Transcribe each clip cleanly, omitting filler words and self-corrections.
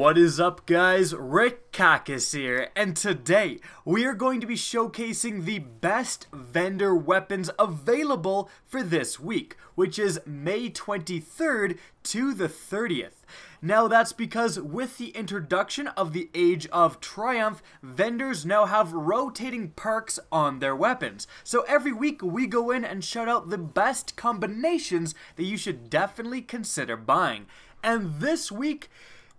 What is up, guys? Rick Kakis here, and today we are going to be showcasing the best vendor weapons available for this week, which is May 23rd to the 30th. Now that's because with the introduction of the Age of Triumph, vendors now have rotating perks on their weapons. So every week we go in and shout out the best combinations that you should definitely consider buying. And this week,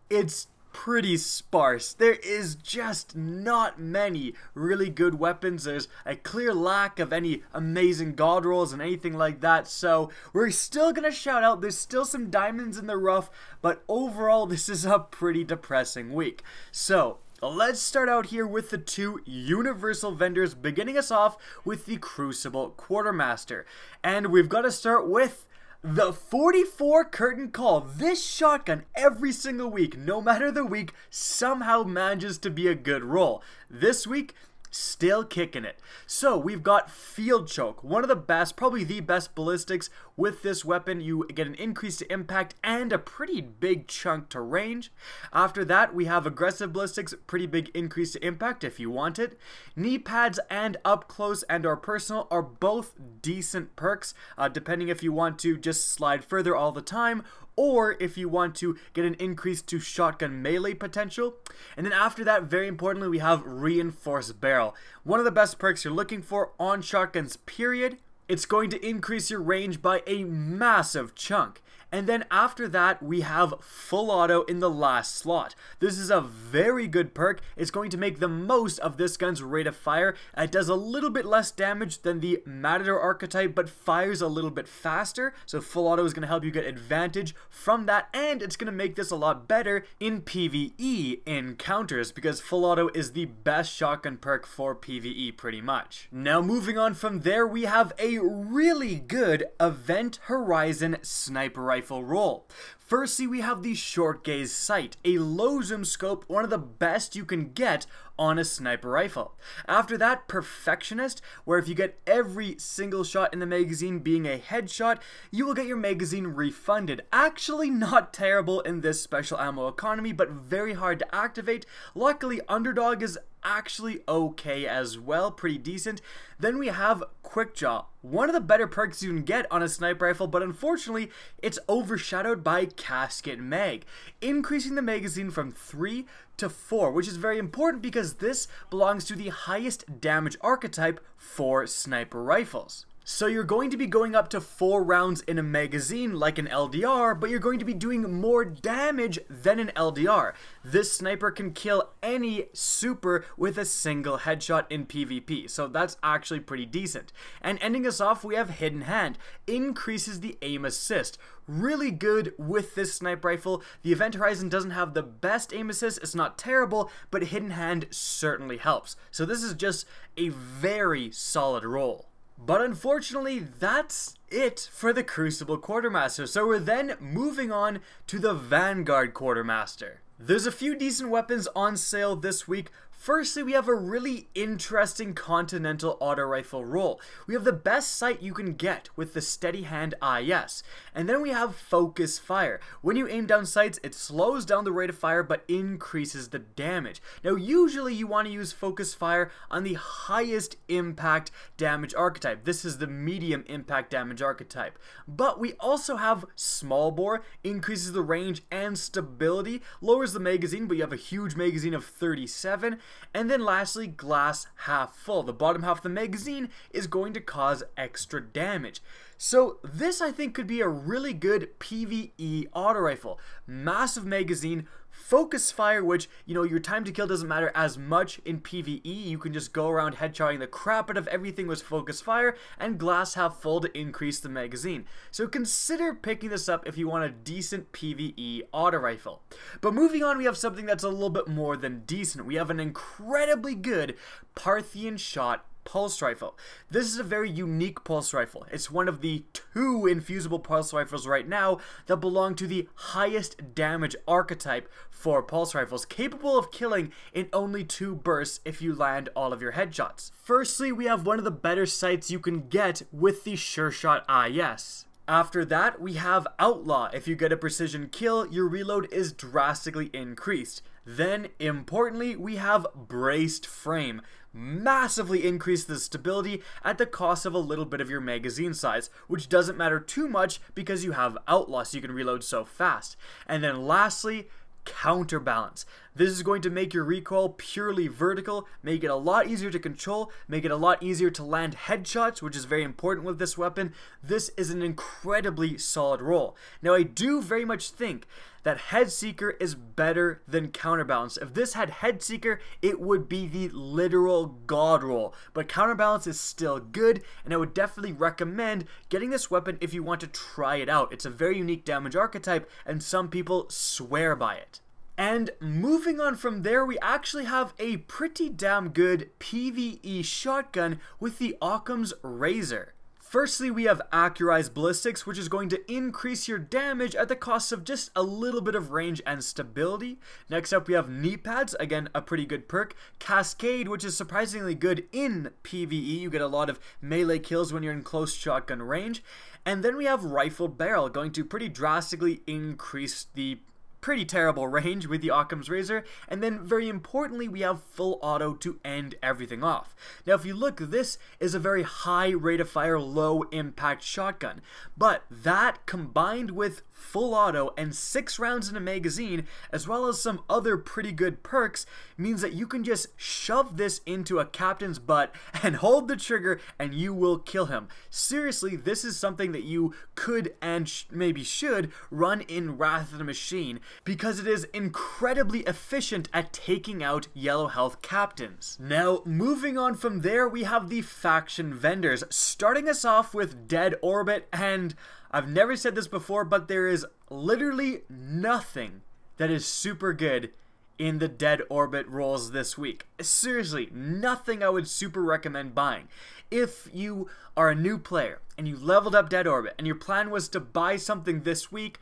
it's pretty sparse. There is just not many really good weapons. There's a clear lack of any amazing god rolls and anything like that. So we're still gonna shout out, there's still some diamonds in the rough, but overall this is a pretty depressing week. So let's start out here with the two universal vendors, beginning us off with the Crucible Quartermaster. And we've got to start with the 44 curtain call. This shotgun every single week, no matter the week, somehow manages to be a good roll. This week, still kicking it. So we've got Field Choke, one of the best, probably the best ballistics. With this weapon, you get an increase to impact and a pretty big chunk to range. After that, we have Aggressive Ballistics, pretty big increase to impact if you want it. Knee pads and Up Close and or Personal are both decent perks, depending if you want to just slide further all the time, or if you want to get an increase to shotgun melee potential. And then after that, very importantly, we have Reinforced Barrel. One of the best perks you're looking for on shotguns, period. It's going to increase your range by a massive chunk. And then after that, we have Full Auto in the last slot. This is a very good perk. It's going to make the most of this gun's rate of fire. It does a little bit less damage than the Matador archetype, but fires a little bit faster. So Full Auto is going to help you get advantage from that, and it's going to make this a lot better in PvE encounters, because Full Auto is the best shotgun perk for PvE pretty much. Now moving on from there, we have a really good Event Horizon Sniper Rifle roll. Firstly, we have the Short Gaze Sight, a low zoom scope, one of the best you can get on a sniper rifle. After that, Perfectionist, where if you get every single shot in the magazine being a headshot, you will get your magazine refunded. Actually not terrible in this special ammo economy, but very hard to activate. Luckily, Underdog is actually okay as well, pretty decent. Then we have Quickjaw, one of the better perks you can get on a sniper rifle, but unfortunately it's overshadowed by Casket Mag, increasing the magazine from 3 to 4, which is very important because this belongs to the highest damage archetype for sniper rifles. So you're going to be going up to 4 rounds in a magazine like an LDR, but you're going to be doing more damage than an LDR. This sniper can kill any super with a single headshot in PvP, so that's actually pretty decent. And ending us off, we have Hidden Hand, increases the aim assist. Really good with this sniper rifle. The Event Horizon doesn't have the best aim assist, it's not terrible, but Hidden Hand certainly helps. So this is just a very solid roll. But unfortunately, that's it for the Crucible Quartermaster, so we're then moving on to the Vanguard Quartermaster. There's a few decent weapons on sale this week. Firstly, we have a really interesting Continental Auto Rifle roll. We have the best sight you can get with the Steady Hand IS. And then we have Focus Fire. When you aim down sights, it slows down the rate of fire but increases the damage. Now, usually you want to use Focus Fire on the highest impact damage archetype. This is the medium impact damage archetype. But we also have Small Bore, increases the range and stability, lowers the magazine, but you have a huge magazine of 37. And then lastly, Glass Half Full. The bottom half of the magazine is going to cause extra damage. So this, I think, could be a really good PvE auto rifle. Massive magazine, Focus Fire, which, you know, your time to kill doesn't matter as much in PvE. You can just go around headshotting the crap out of everything with Focus Fire, and Glass Half Full to increase the magazine. So consider picking this up if you want a decent PvE auto rifle. But moving on, we have something that's a little bit more than decent. We have an incredibly good Parthian Shot pulse rifle. This is a very unique pulse rifle. It's one of the 2 infusible pulse rifles right now that belong to the highest damage archetype for pulse rifles, capable of killing in only 2 bursts if you land all of your headshots. Firstly, we have one of the better sights you can get with the Sure Shot IS. After that, we have Outlaw. If you get a precision kill, your reload is drastically increased. Then, importantly, we have Braced Frame. Massively increase the stability at the cost of a little bit of your magazine size, which doesn't matter too much because you have Outlaw, so you can reload so fast. And then lastly, Counterbalance. This is going to make your recoil purely vertical, make it a lot easier to control, make it a lot easier to land headshots, which is very important with this weapon. This is an incredibly solid roll. Now, I do very much think that Headseeker is better than Counterbalance. If this had Headseeker, it would be the literal god roll. But Counterbalance is still good, and I would definitely recommend getting this weapon if you want to try it out. It's a very unique damage archetype, and some people swear by it. And moving on from there, we actually have a pretty damn good PvE shotgun with the Occam's Razor. Firstly, we have Accurized Ballistics, which is going to increase your damage at the cost of just a little bit of range and stability. Next up, we have Knee Pads, again, a pretty good perk. Cascade, which is surprisingly good in PvE. You get a lot of melee kills when you're in close shotgun range. And then we have Rifled Barrel, going to pretty drastically increase the pretty terrible range with the Occam's Razor, and then very importantly we have full auto to end everything off. Now if you look, this is a very high rate of fire, low impact shotgun, but that combined with full auto and 6 rounds in a magazine, as well as some other pretty good perks, means that you can just shove this into a captain's butt and hold the trigger and you will kill him. Seriously, this is something that you could and maybe should run in Wrath of the Machine, because it is incredibly efficient at taking out yellow health captains. Now, moving on from there, we have the faction vendors, starting us off with Dead Orbit, and I've never said this before, but there is literally nothing that is super good in the Dead Orbit rolls this week. Seriously, nothing I would super recommend buying. If you are a new player and you leveled up Dead Orbit and your plan was to buy something this week,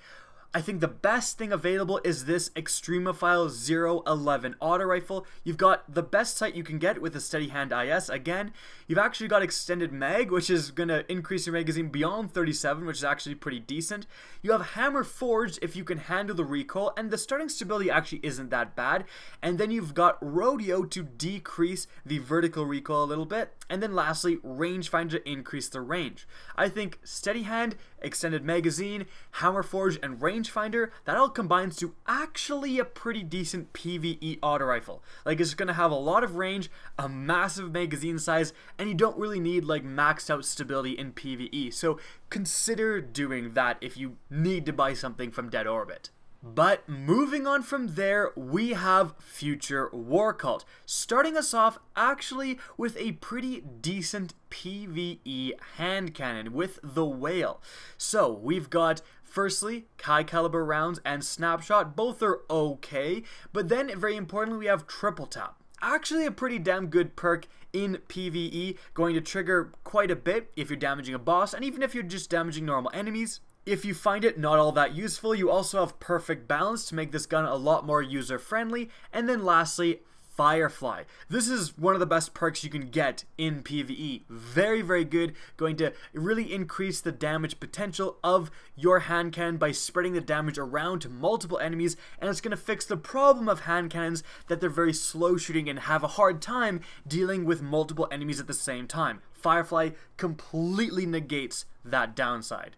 I think the best thing available is this Extremophile 011 auto rifle. You've got the best sight you can get with a steady hand IS. Again, you've actually got extended mag, which is going to increase your magazine beyond 37, which is actually pretty decent. You have Hammer Forged if you can handle the recoil, and the starting stability actually isn't that bad. And then you've got Rodeo to decrease the vertical recoil a little bit. And then lastly, Rangefinder to increase the range. I think steady hand, extended magazine, Hammer Forge, and Rangefinder, that all combines to actually a pretty decent PvE auto rifle. Like, it's going to have a lot of range, a massive magazine size, and you don't really need like maxed out stability in PvE. So consider doing that if you need to buy something from Dead Orbit. But moving on from there, we have Future War Cult, starting us off actually with a pretty decent PvE hand cannon with the Whale. So we've got firstly high caliber rounds and snapshot, both are okay, but then very importantly we have Triple Tap. Actually a pretty damn good perk in PvE, going to trigger quite a bit if you're damaging a boss, and even if you're just damaging normal enemies. If you find it not all that useful, you also have Perfect Balance to make this gun a lot more user-friendly. And then lastly, Firefly. This is one of the best perks you can get in PvE. Very, very good. Going to really increase the damage potential of your hand cannon by spreading the damage around to multiple enemies, and it's going to fix the problem of hand cannons that they're very slow shooting and have a hard time dealing with multiple enemies at the same time. Firefly completely negates that downside.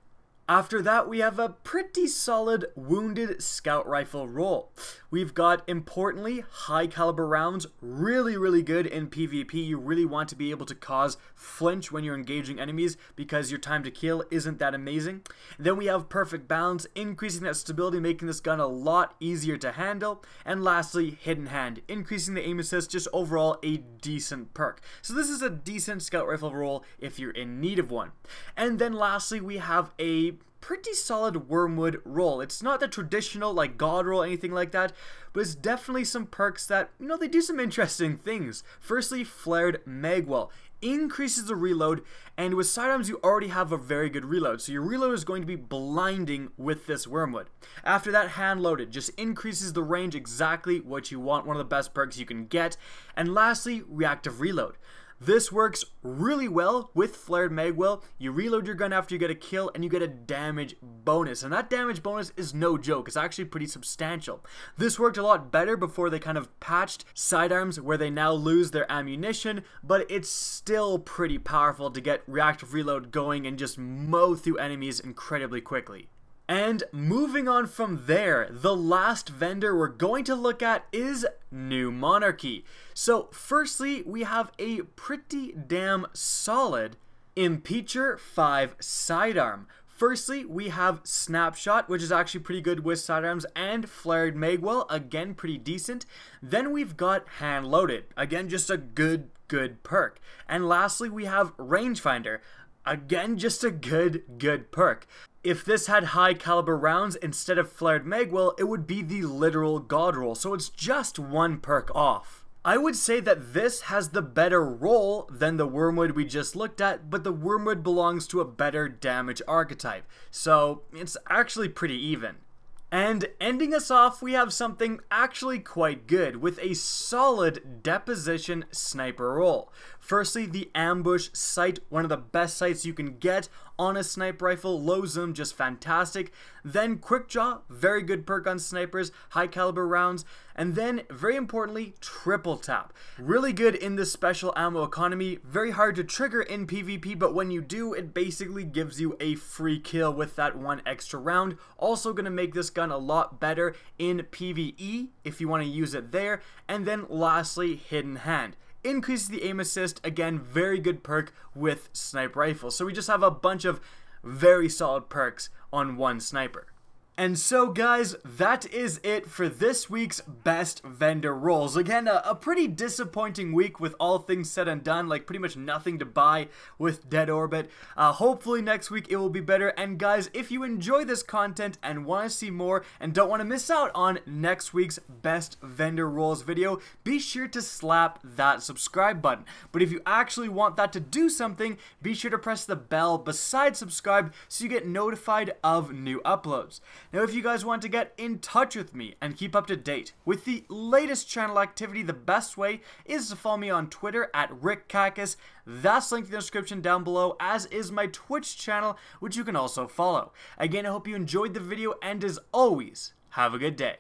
After that, we have a pretty solid Wounded Scout Rifle roll. We've got, importantly, high caliber rounds, really good in PvP. You really want to be able to cause flinch when you're engaging enemies because your time to kill isn't that amazing. Then we have Perfect Balance, increasing that stability, making this gun a lot easier to handle. And lastly, Hidden Hand, increasing the aim assist, just overall a decent perk. So this is a decent Scout Rifle roll if you're in need of one. And then lastly, we have a pretty solid Wormwood roll. It's not the traditional like god roll or anything like that, but it's definitely some perks that, you know, they do some interesting things. Firstly, Flared Magwell increases the reload, and with sidearms you already have a very good reload, so your reload is going to be blinding with this Wormwood. After that, Hand Loaded just increases the range, exactly what you want, one of the best perks you can get. And lastly, Reactive Reload. This works really well with Flared Magwell. You reload your gun after you get a kill and you get a damage bonus. And that damage bonus is no joke. It's actually pretty substantial. This worked a lot better before they kind of patched sidearms where they now lose their ammunition, but it's still pretty powerful to get reactive reload going and just mow through enemies incredibly quickly. And moving on from there, the last vendor we're going to look at is New Monarchy. So firstly, we have a pretty damn solid Impeacher 5 sidearm. Firstly, we have Snapshot, which is actually pretty good with sidearms, and Flared Magwell, again pretty decent. Then we've got Hand Loaded, again just a good perk. And lastly, we have Rangefinder, again just a good perk. If this had high caliber rounds instead of Flared Magwell, it would be the literal god roll, so it's just one perk off. I would say that this has the better roll than the Wormwood we just looked at, but the Wormwood belongs to a better damage archetype, so it's actually pretty even. And ending us off, we have something actually quite good with a solid Deposition sniper roll. Firstly, the Ambush sight, one of the best sights you can get on a sniper rifle, low zoom, just fantastic. Then Quick Draw, very good perk on snipers, high caliber rounds. And then, very importantly, Triple Tap. Really good in the special ammo economy, very hard to trigger in PvP, but when you do, it basically gives you a free kill with that one extra round. Also gonna make this gun a lot better in PvE if you want to use it there. And then lastly, Hidden Hand. Increases the aim assist, again, very good perk with sniper rifles. So we just have a bunch of very solid perks on one sniper. And so guys, that is it for this week's best vendor rolls. Again, a pretty disappointing week with all things said and done, like pretty much nothing to buy with Dead Orbit. Hopefully next week it will be better. And guys, if you enjoy this content and want to see more and don't want to miss out on next week's best vendor rolls video, be sure to slap that subscribe button. But if you actually want that to do something, be sure to press the bell beside subscribe so you get notified of new uploads. Now, if you guys want to get in touch with me and keep up to date with the latest channel activity, the best way is to follow me on Twitter at RickKakis. That's linked in the description down below, as is my Twitch channel, which you can also follow. Again, I hope you enjoyed the video, and as always, have a good day.